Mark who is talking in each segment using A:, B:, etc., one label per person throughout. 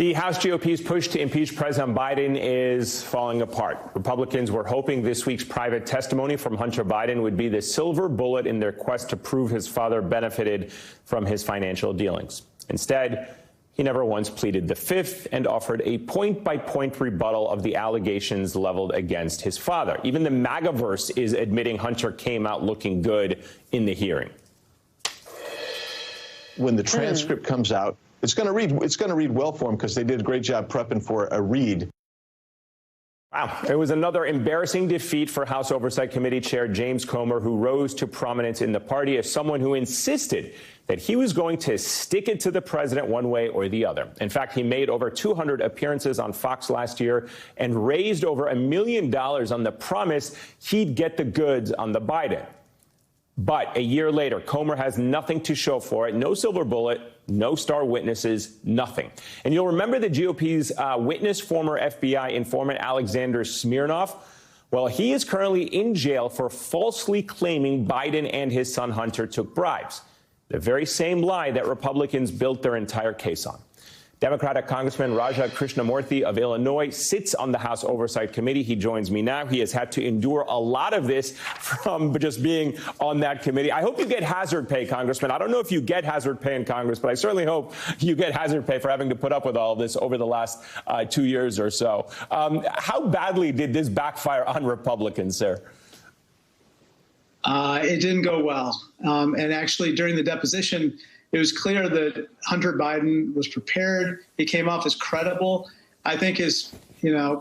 A: The House GOP's push to impeach President Biden is falling apart. Republicans were hoping this week's private testimony from Hunter Biden would be the silver bullet in their quest to prove his father benefited from his financial dealings. Instead, he never once pleaded the fifth and offered a point-by-point rebuttal of the allegations leveled against his father. Even the MAGAverse is admitting Hunter came out looking good in the hearing.
B: When the transcript comes out, it's going to read well for him because they did a great job prepping for a read.
A: Wow. It was another embarrassing defeat for House Oversight Committee Chair James Comer, who rose to prominence in the party as someone who insisted that he was going to stick it to the president one way or the other. In fact, he made over 200 appearances on Fox last year and raised over $1 million on the promise he'd get the goods on the Biden. But a year later, Comer has nothing to show for it. No silver bullet, no star witnesses, nothing. And you'll remember the GOP's witness, former FBI informant Alexander Smirnov. Well, he is currently in jail for falsely claiming Biden and his son Hunter took bribes. The very same lie that Republicans built their entire case on. Democratic Congressman Raja Krishnamurthy of Illinois sits on the House Oversight Committee. He joins me now. He has had to endure a lot of this from just being on that committee. I hope you get hazard pay, Congressman. I don't know if you get hazard pay in Congress, but I certainly hope you get hazard pay for having to put up with all of this over the last 2 years or so. How badly did this backfire on Republicans, sir?
C: It didn't go well. And actually, during the deposition, it was clear that Hunter Biden was prepared. He came off as credible. I think his,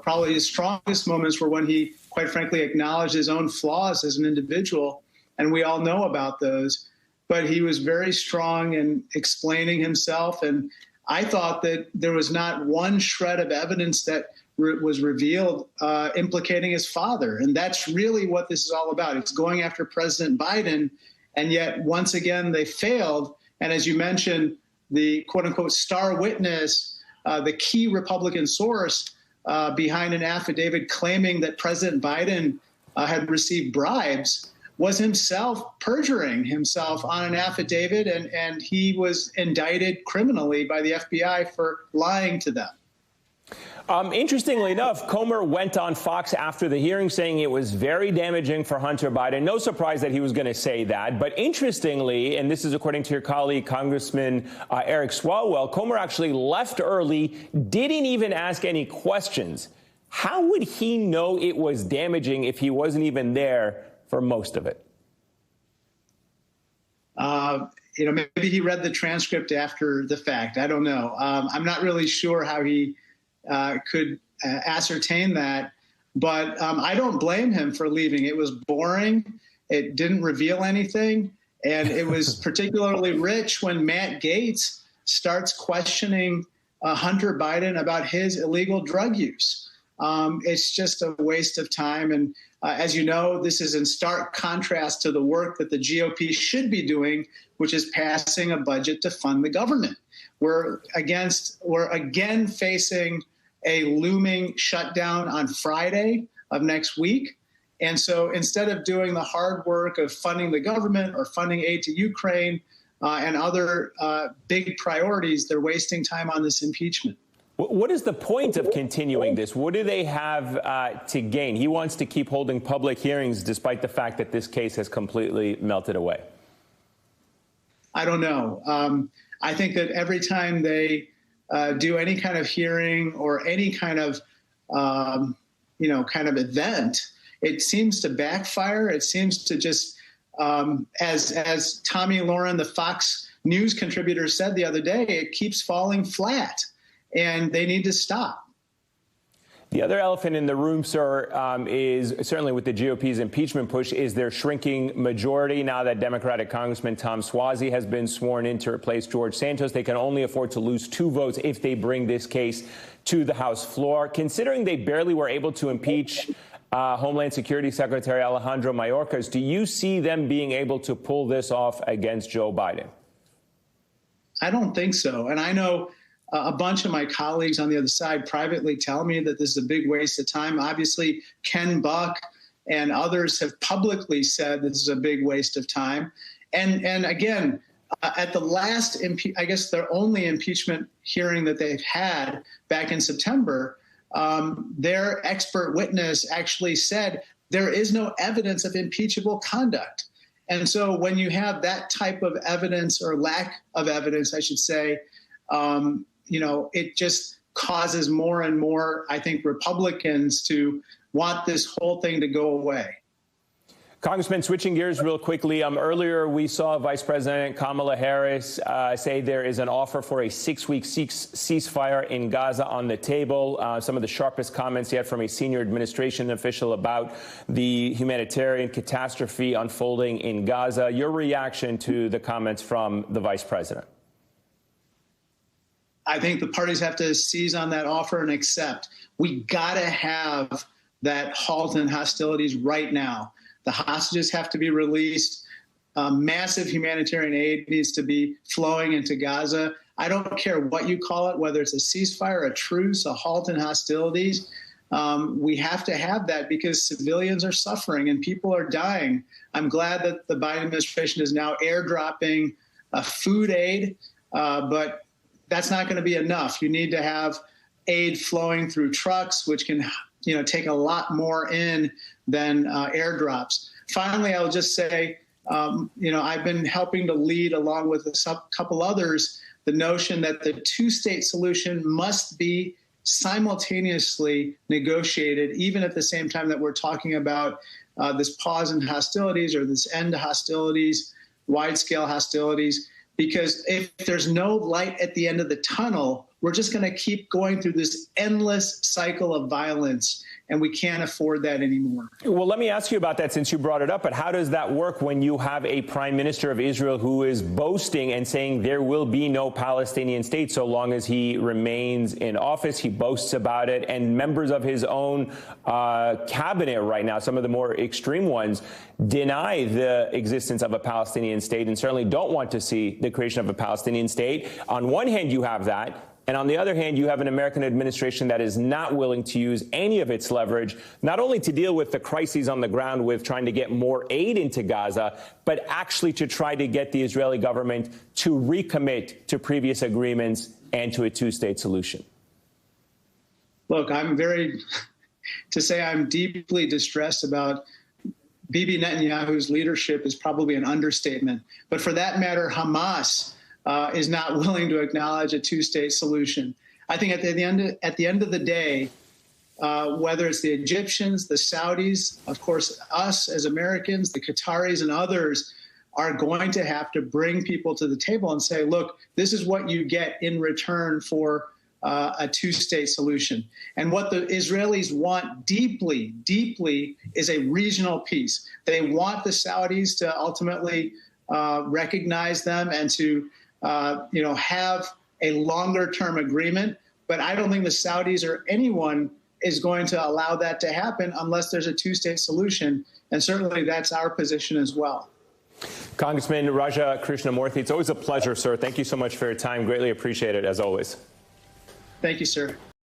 C: probably his strongest moments were when he, quite frankly, acknowledged his own flaws as an individual. And we all know about those. But he was very strong in explaining himself. And I thought that there was not one shred of evidence that was revealed implicating his father. And that's really what this is all about. It's going after President Biden. And yet, once again, they failed. And as you mentioned, the quote unquote star witness, the key Republican source behind an affidavit claiming that President Biden had received bribes was himself perjuring himself on an affidavit. And he was indicted criminally by the FBI for lying to them.
A: Interestingly enough, Comer went on Fox after the hearing saying it was very damaging for Hunter Biden. No surprise that he was going to say that. But interestingly, and this is according to your colleague, Congressman Eric Swalwell, Comer actually left early, didn't even ask any questions. How would he know it was damaging if he wasn't even there for most of it?
C: Maybe he read the transcript after the fact. I don't know. I'm not really sure how he could ascertain that. But I don't blame him for leaving. It was boring. It didn't reveal anything. And it was particularly rich when Matt Gaetz starts questioning Hunter Biden about his illegal drug use. It's just a waste of time. And as you know, this is in stark contrast to the work that the GOP should be doing, which is passing a budget to fund the government. We're again facing a looming shutdown on Friday of next week. And so instead of doing the hard work of funding the government or funding aid to Ukraine and other big priorities, they're wasting time on this impeachment.
A: What is the point of continuing this? What do they have to gain? He wants to keep holding public hearings despite the fact that this case has completely melted away.
C: I don't know. I think that every time they do any kind of hearing or any kind of, event, it seems to backfire. It seems to just, as Tommy Lauren, the Fox News contributor, said the other day, it keeps falling flat, and they need to stop.
A: The other elephant in the room, sir, is certainly with the GOP's impeachment push, is their shrinking majority. Now that Democratic Congressman Tom Suozzi has been sworn in to replace George Santos, they can only afford to lose 2 votes if they bring this case to the House floor. Considering they barely were able to impeach Homeland Security Secretary Alejandro Mayorkas, do you see them being able to pull this off against Joe Biden?
C: I don't think so. And I know a bunch of my colleagues on the other side privately tell me that this is a big waste of time. Obviously, Ken Buck and others have publicly said this is a big waste of time. And again, At the last, I guess their only impeachment hearing that they've had back in September, their expert witness actually said there is no evidence of impeachable conduct. And so when you have that type of evidence, or lack of evidence, I should say, it just causes more and more, I think, Republicans to want this whole thing to go away.
A: Congressman, switching gears real quickly. Earlier, we saw Vice President Kamala Harris say there is an offer for a 6-week ceasefire in Gaza on the table. Some of the sharpest comments yet from a senior administration official about the humanitarian catastrophe unfolding in Gaza. Your reaction to the comments from the Vice President?
C: I think the parties have to seize on that offer and accept. We got to have that halt in hostilities right now. The hostages have to be released. Massive humanitarian aid needs to be flowing into Gaza. I don't care what you call it, whether it's a ceasefire, a truce, a halt in hostilities. We have to have that because civilians are suffering and people are dying. I'm glad that the Biden administration is now airdropping food aid, but that's not going to be enough. You need to have aid flowing through trucks, which can take a lot more in than airdrops. Finally, I'll just say, I've been helping to lead, along with a couple others, the notion that the two-state solution must be simultaneously negotiated, even at the same time that we're talking about this pause in hostilities or this end to hostilities, wide-scale hostilities. Because if there's no light at the end of the tunnel, we're just going to keep going through this endless cycle of violence, and we can't afford that anymore.
A: Well, let me ask you about that since you brought it up, but how does that work when you have a prime minister of Israel who is boasting and saying there will be no Palestinian state so long as he remains in office? He boasts about it, and members of his own cabinet right now, some of the more extreme ones, deny the existence of a Palestinian state and certainly don't want to see the creation of a Palestinian state. On one hand, you have that. And on the other hand, you have an American administration that is not willing to use any of its leverage, not only to deal with the crises on the ground with trying to get more aid into Gaza, but actually to try to get the Israeli government to recommit to previous agreements and to a two-state solution.
C: Look, I'm deeply distressed about Bibi Netanyahu's leadership is probably an understatement. But for that matter, Hamas is not willing to acknowledge a two-state solution. I think at the end of the day, whether it's the Egyptians, the Saudis, of course, us as Americans, the Qataris and others are going to have to bring people to the table and say, look, this is what you get in return for a two-state solution. And what the Israelis want deeply, deeply is a regional peace. They want the Saudis to ultimately recognize them and to have a longer-term agreement. But I don't think the Saudis or anyone is going to allow that to happen unless there's a two-state solution. And certainly that's our position as well.
A: Congressman Raja Krishnamurthy, it's always a pleasure, sir. Thank you so much for your time. Greatly appreciate it, as always.
C: Thank you, sir.